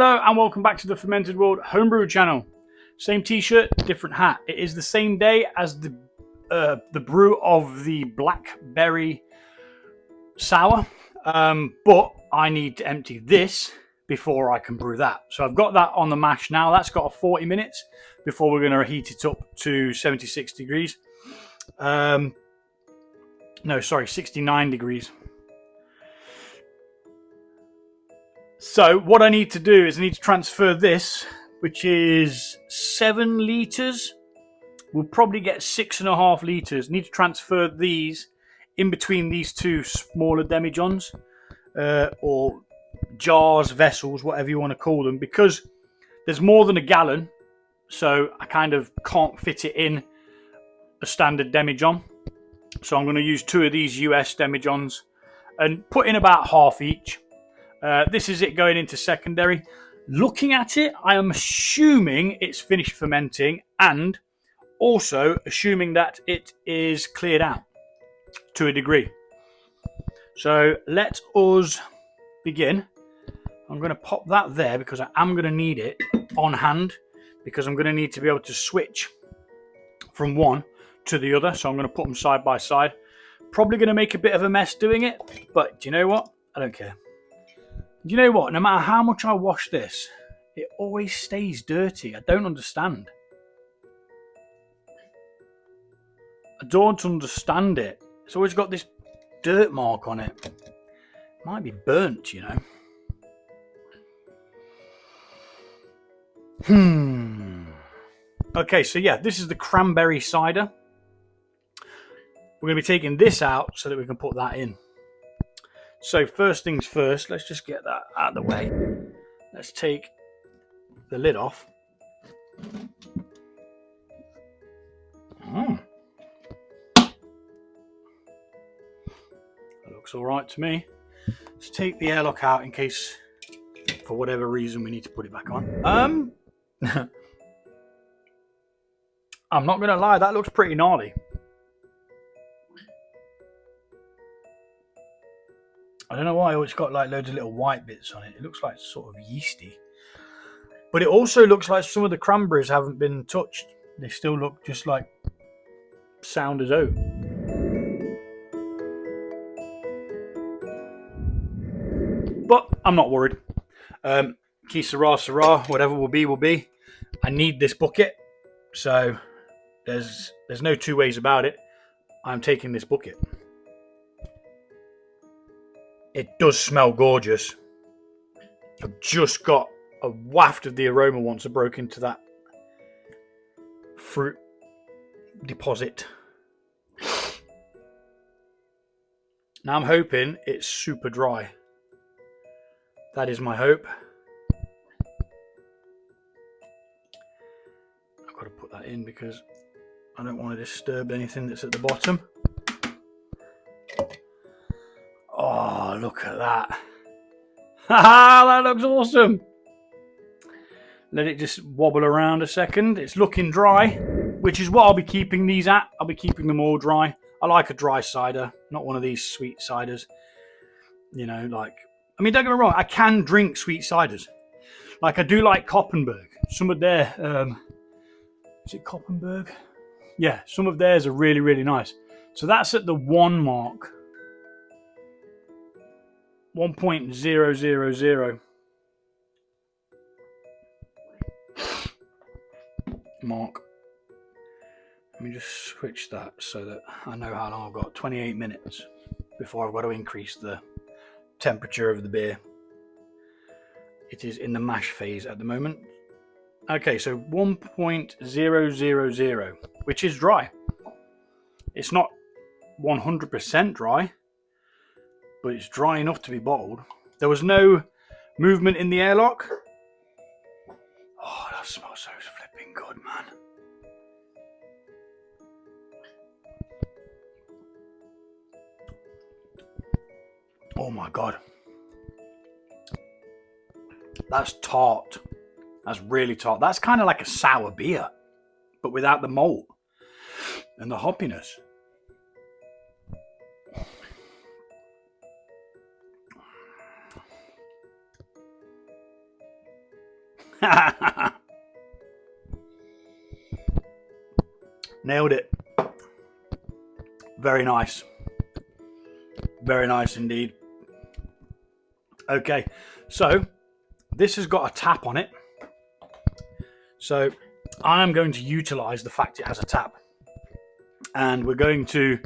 Hello and welcome back to the Fermented World Homebrew channel. Same t-shirt, different hat. It is the same day as the brew of the blackberry sour, but I need to empty this before I can brew that. So I've got that on the mash now. That's got a 40 minutes before we're going to heat it up to 76 degrees. No, sorry, 69 degrees. So what I need to do is I need to transfer this, which is 7 litres. We'll probably get 6.5 litres. Need to transfer these in between these two smaller demijohns, or jars, vessels, whatever you want to call them, because there's more than a gallon, so I kind of can't fit it in a standard demijohn. So I'm going to use 2 of these US demijohns and put in about half each. This is it going into secondary. Looking at it, I am assuming it's finished fermenting and also assuming that it is cleared out to a degree. So let us begin. I'm going to pop that there because I am going to need it on hand, because I'm going to need to be able to switch from one to the other. So I'm going to put them side by side. Probably going to make a bit of a mess doing it, but do you know what? I don't care. Do you know what? No matter how much I wash this, it always stays dirty. I don't understand. I don't understand it. It's always got this dirt mark on it. Might be burnt, you know. Okay, so yeah, this is the cranberry cider. We're going to be taking this out so that we can put that in. So first things first, let's just get that out of the way. Let's take the lid off. That looks all right to me. Let's take the airlock out in case, for whatever reason, we need to put it back on. I'm not going to lie, that looks pretty gnarly. I don't know why it's got like loads of little white bits on it. It looks like sort of yeasty. But it also looks like some of the cranberries haven't been touched. They still look just like sound as oat. But I'm not worried. Qui sera, sera. Whatever will be, will be. I need this bucket. So there's no two ways about it. I'm taking this bucket. It does smell gorgeous. I've just got a waft of the aroma once I broke into that fruit deposit. Now I'm hoping it's super dry. That is my hope. I've got to put that in because I don't want to disturb anything that's at the bottom. Oh, look at that. Haha, that looks awesome. Let it just wobble around a second. It's looking dry, which is what I'll be keeping these at. I'll be keeping them all dry. I like a dry cider, not one of these sweet ciders. You know, like, I mean, don't get me wrong, I can drink sweet ciders. Like, I do like Koppenberg. Some of their, is it Koppenberg? Yeah, some of theirs are really, really nice. So that's at the 1 mark. 1.000 mark. Let me just switch that so that I know how long I've got. 28 minutes before I've got to increase the temperature of the beer. It is in the mash phase at the moment. Okay, so 1.000, which is dry. It's not 100% dry, but it's dry enough to be bottled. There was no movement in the airlock. Oh, that smells so flipping good, man. Oh my God. That's tart. That's really tart. That's kind of like a sour beer, but without the malt and the hoppiness. Nailed it. Very nice. Very nice indeed. Okay, so this has got a tap on it. So I'm going to utilize the fact it has a tap. And we're going to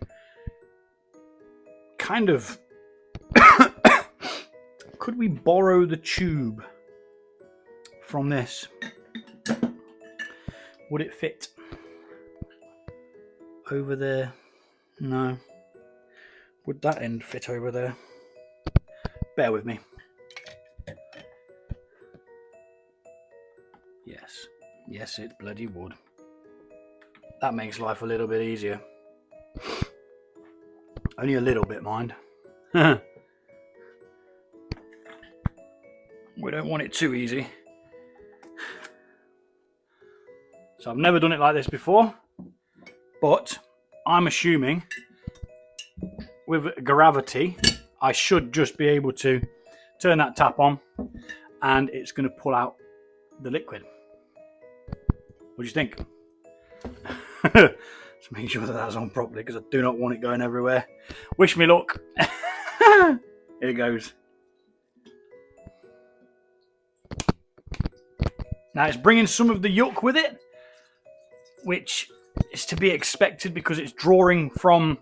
kind of... Could we borrow the tube from this? Would it fit over there? No. Would that end fit over there? Bear with me. Yes. Yes, it bloody would. That makes life a little bit easier. Only a little bit, mind. We don't want it too easy. So I've never done it like this before, but I'm assuming with gravity I should just be able to turn that tap on and it's going to pull out the liquid. What do you think? Just make sure that that's on properly because I do not want it going everywhere. Wish me luck. Here it goes. Now it's bringing some of the yuck with it, which is to be expected because it's drawing from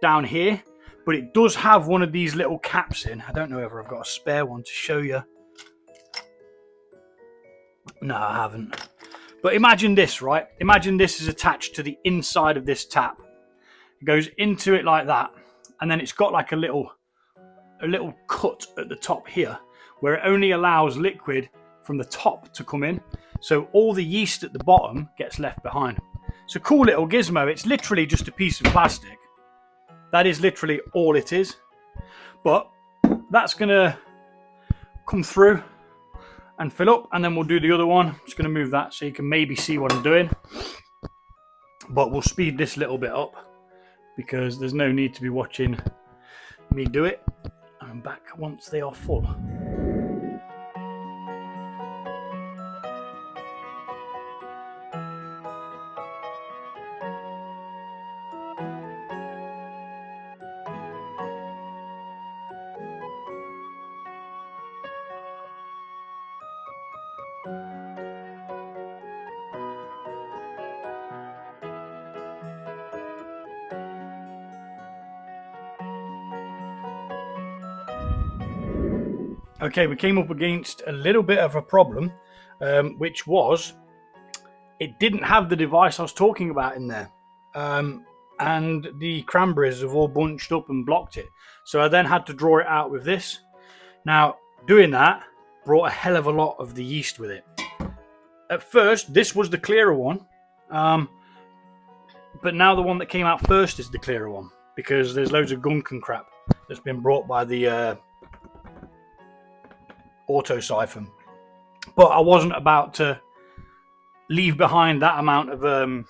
down here, but it does have one of these little caps in. I don't know whether I've got a spare one to show you. No, I haven't. But imagine this, right? Imagine this is attached to the inside of this tap. It goes into it like that, and then it's got like a little cut at the top here where it only allows liquid from the top to come in. So all the yeast at the bottom gets left behind. It's a cool little gizmo. It's literally just a piece of plastic. That is literally all it is. But that's going to come through and fill up, and then we'll do the other one. I'm just going to move that so you can maybe see what I'm doing. But we'll speed this little bit up because there's no need to be watching me do it. I'm back once they are full. Okay, we came up against a little bit of a problem, which was it didn't have the device I was talking about in there. And the cranberries have all bunched up and blocked it. So I then had to draw it out with this. Now, doing that brought a hell of a lot of the yeast with it. At first, this was the clearer one. But now the one that came out first is the clearer one because there's loads of gunk and crap that's been brought by the auto siphon. But I wasn't about to leave behind that amount of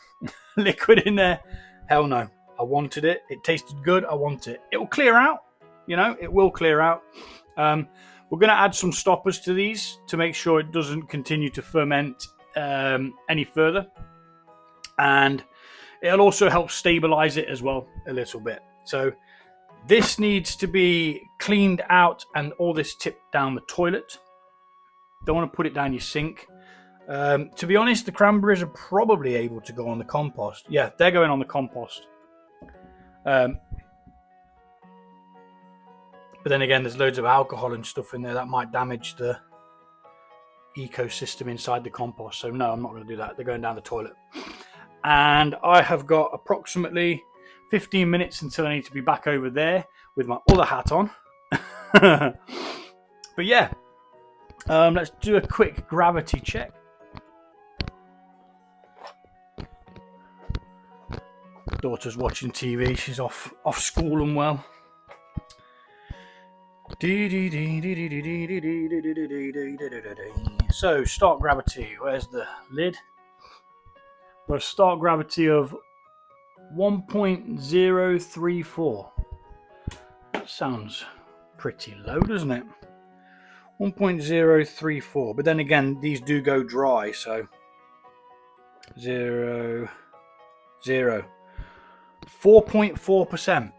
liquid in there. Hell no. I wanted it. It tasted good. I want it. It will clear out. You know, it will clear out. We're going to add some stoppers to these to make sure it doesn't continue to ferment any further. And it'll also help stabilize it as well a little bit. So this needs to be cleaned out and all this tipped down the toilet. Don't want to put it down your sink. To be honest, the cranberries are probably able to go on the compost. Yeah, they're going on the compost. But then again, there's loads of alcohol and stuff in there that might damage the ecosystem inside the compost. So no, I'm not going to do that. They're going down the toilet. And I have got approximately 15 minutes until I need to be back over there with my other hat on. But yeah, let's do a quick gravity check. Daughter's watching TV. She's off school and well. So start gravity. Where's the lid? We've got a start gravity of 1.034. That sounds pretty low, doesn't it? 1.034, but then again these do go dry, so 0, 0, 4.4%.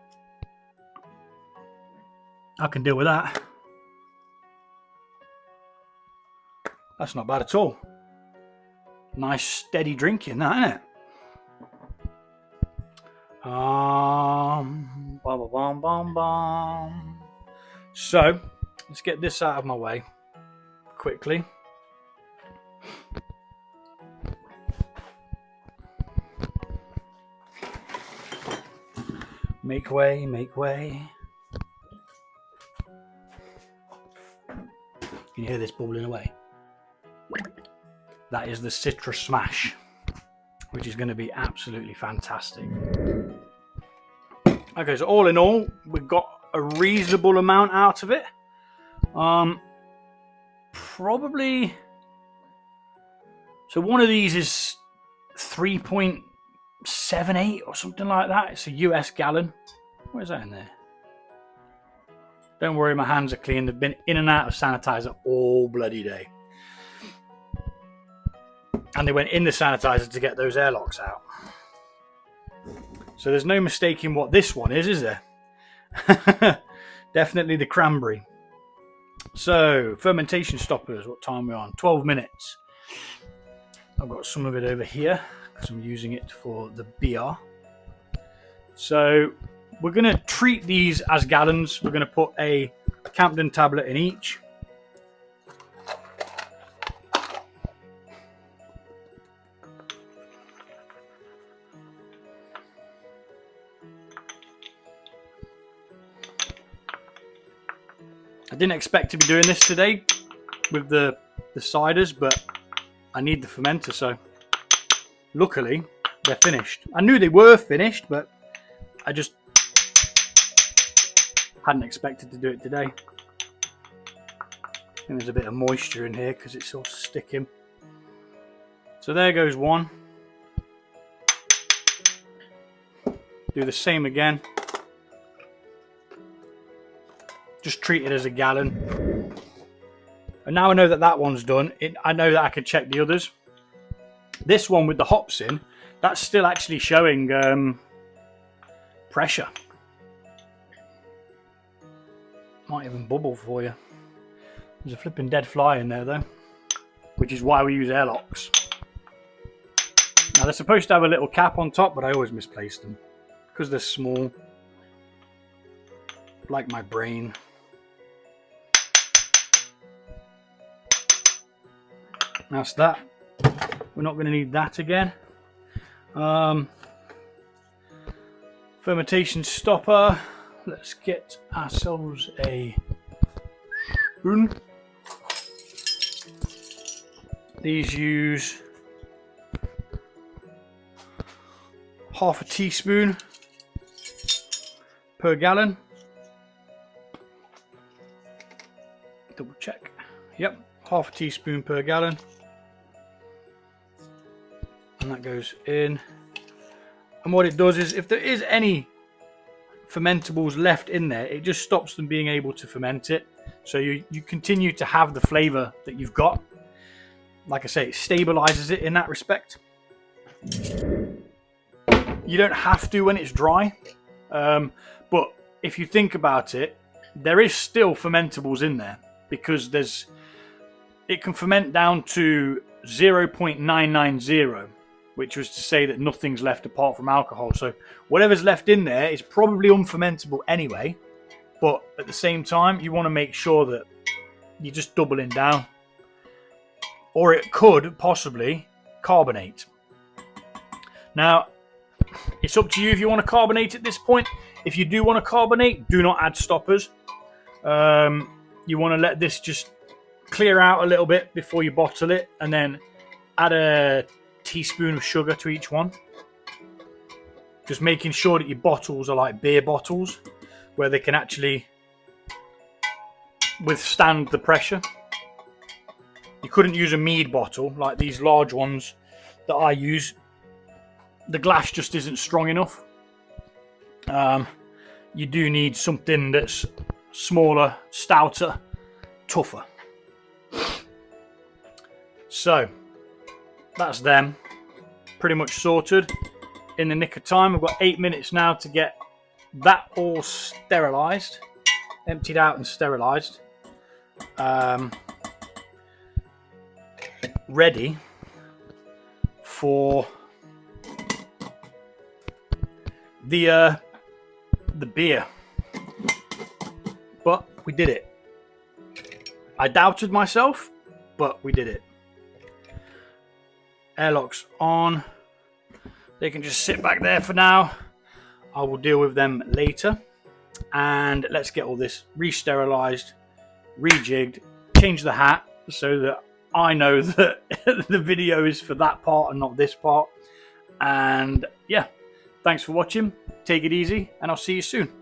I can deal with that. That's not bad at all. Nice steady drinking, that, isn't it? So let's get this out of my way quickly. Make way, make way. Can you hear this bubbling away? That is the citrus smash, which is going to be absolutely fantastic. Okay, so all in all, we've got a reasonable amount out of it. Probably. So one of these is 3.78 or something like that. It's a US gallon. What is that in there? Don't worry, my hands are clean. They've been in and out of sanitizer all bloody day. And they went in the sanitizer to get those airlocks out. So there's no mistaking what this one is there? Definitely the cranberry. So, fermentation stoppers, what time are we on? 12 minutes. I've got some of it over here because I'm using it for the beer. So, we're going to treat these as gallons. We're going to put a Campden tablet in each. I didn't expect to be doing this today with the ciders, but I need the fermenter, so luckily they're finished. I knew they were finished, but I just hadn't expected to do it today. And there's a bit of moisture in here because it's all sticking. So there goes one. Do the same again. Just treat it as a gallon. And now I know that that one's done, I know that I can check the others. This one with the hops in, that's still actually showing pressure. Might even bubble for you. There's a flipping dead fly in there though, which is why we use airlocks. Now they're supposed to have a little cap on top, but I always misplace them because they're small, like my brain. That's that. We're not going to need that again. Fermentation stopper. Let's get ourselves a spoon. These use half a teaspoon per gallon. Double check. Yep, half a teaspoon per gallon. And that goes in. And what it does is, if there is any fermentables left in there, it just stops them being able to ferment it. So you continue to have the flavor that you've got. Like I say, it stabilizes it in that respect. You don't have to when it's dry. But if you think about it, there is still fermentables in there, because it can ferment down to 0.990, which was to say that nothing's left apart from alcohol. So whatever's left in there is probably unfermentable anyway, but at the same time you want to make sure that you're just doubling down, or it could possibly carbonate. Now it's up to you if you want to carbonate at this point. If you do want to carbonate, do not add stoppers. You want to let this just clear out a little bit before you bottle it, and then add a teaspoon of sugar to each one. Just making sure that your bottles are like beer bottles, where they can actually withstand the pressure. You couldn't use a mead bottle like these large ones that I use. The glass just isn't strong enough. You do need something that's smaller, stouter, tougher. So that's them pretty much sorted in the nick of time. I've got 8 minutes now to get that all sterilized, emptied out and sterilized, ready for the beer. But we did it. I doubted myself, but we did it. Airlocks on. They can just sit back there for now. I will deal with them later. And let's get all this re-sterilized, rejigged, change the hat so that I know that the video is for that part and not this part. And yeah, thanks for watching. Take it easy, and I'll see you soon.